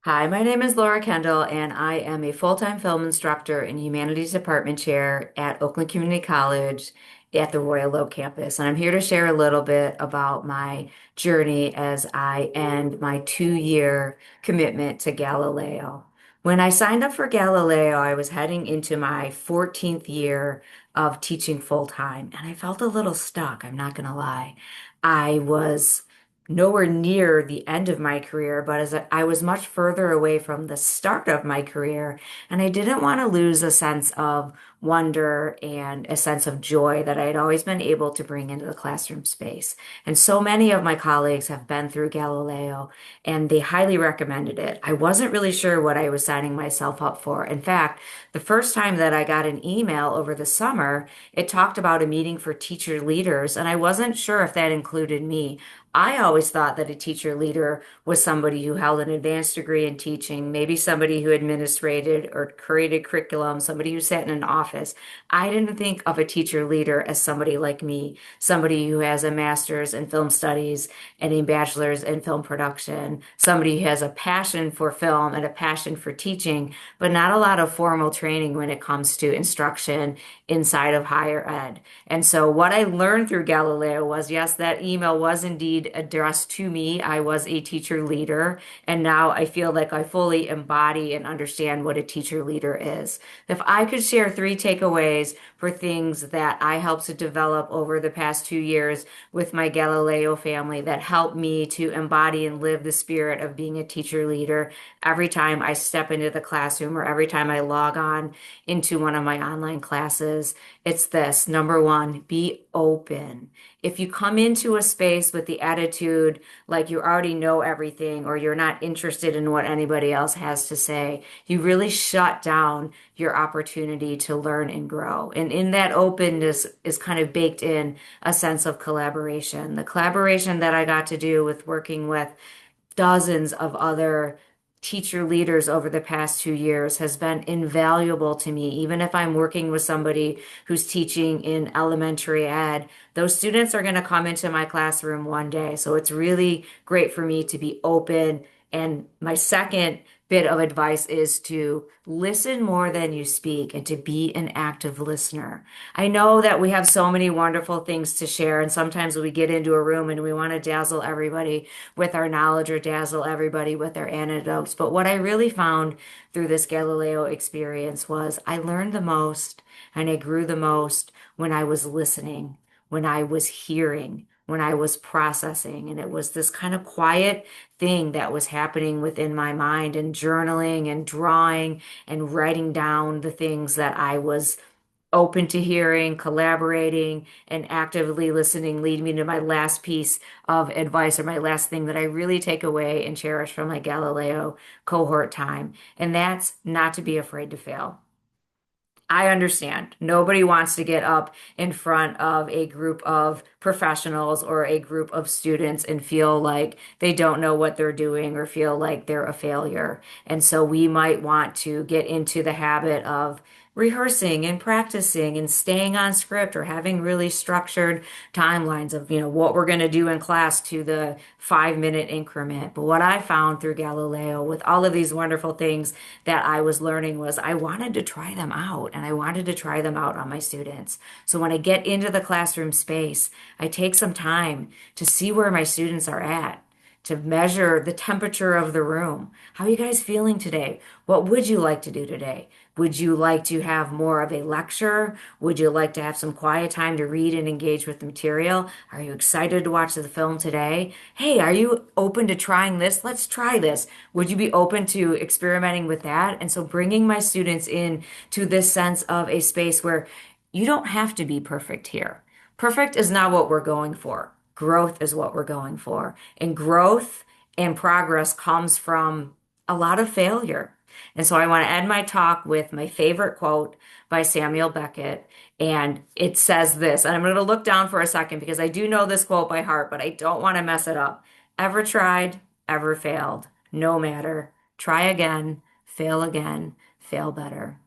Hi, my name is Laura Kendall, and I am a full-time film instructor and humanities department chair at Oakland Community College at the Royal Oak campus. And I'm here to share a little bit about my journey as I end my 2-year commitment to Galileo. When I signed up for Galileo, I was heading into my 14th year of teaching full-time, and I felt a little stuck, I'm not going to lie. I was nowhere near the end of my career, but I was much further away from the start of my career, and I didn't want to lose a sense of wonder and a sense of joy that I had always been able to bring into the classroom space. And so many of my colleagues have been through Galileo, and they highly recommended it. I wasn't really sure what I was signing myself up for. In fact, the first time that I got an email over the summer, it talked about a meeting for teacher leaders, and I wasn't sure if that included me. I always thought that a teacher leader was somebody who held an advanced degree in teaching, maybe somebody who administrated or created curriculum, somebody who sat in an office. I didn't think of a teacher leader as somebody like me, somebody who has a master's in film studies and a bachelor's in film production, somebody who has a passion for film and a passion for teaching, but not a lot of formal training when it comes to instruction inside of higher ed. And so what I learned through Galileo was, yes, that email was indeed addressed to me. I was a teacher leader, and now I feel like I fully embody and understand what a teacher leader is. If I could share three takeaways for things that I helped to develop over the past 2 years with my Galileo family that helped me to embody and live the spirit of being a teacher leader every time I step into the classroom or every time I log on into one of my online classes, it's this. Number one, be open. If you come into a space with the attitude like you already know everything or you're not interested in what anybody else has to say, you really shut down your opportunity to learn and grow. And in that openness is kind of baked in a sense of collaboration. The collaboration that I got to do with working with dozens of other teacher leaders over the past 2 years has been invaluable to me. Even if I'm working with somebody who's teaching in elementary ed, those students are going to come into my classroom one day. So it's really great for me to be open. And my second bit of advice is to listen more than you speak and to be an active listener. I know that we have so many wonderful things to share, and sometimes we get into a room and we want to dazzle everybody with our knowledge or dazzle everybody with our anecdotes. But what I really found through this Galileo experience was I learned the most and I grew the most when I was listening, when I was hearing, when I was processing. And it was this kind of quiet thing that was happening within my mind and journaling and drawing and writing down the things that I was open to hearing, collaborating, and actively listening lead me to my last piece of advice or my last thing that I really take away and cherish from my Galileo cohort time. And that's not to be afraid to fail. I understand. Nobody wants to get up in front of a group of professionals or a group of students and feel like they don't know what they're doing or feel like they're a failure. And so we might want to get into the habit of rehearsing and practicing and staying on script or having really structured timelines of, what we're going to do in class to the 5 minute increment. But what I found through Galileo with all of these wonderful things that I was learning was I wanted to try them out and I wanted to try them out on my students. So when I get into the classroom space, I take some time to see where my students are at, to measure the temperature of the room. How are you guys feeling today? What would you like to do today? Would you like to have more of a lecture? Would you like to have some quiet time to read and engage with the material? Are you excited to watch the film today? Hey, are you open to trying this? Let's try this. Would you be open to experimenting with that? And so bringing my students in to this sense of a space where you don't have to be perfect here. Perfect is not what we're going for. Growth is what we're going for. And growth and progress comes from a lot of failure. And so I want to end my talk with my favorite quote by Samuel Beckett. And it says this, and I'm going to look down for a second because I do know this quote by heart, but I don't want to mess it up. Ever tried, ever failed. No matter. Try again, fail better.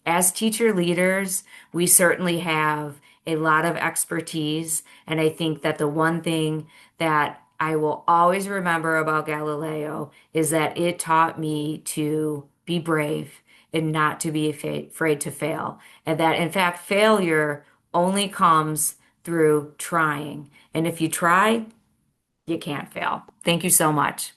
As teacher leaders, we certainly have a lot of expertise. And I think that the one thing that I will always remember about Galileo is that it taught me to be brave and not to be afraid to fail. And that, in fact, failure only comes through trying. And if you try, you can't fail. Thank you so much.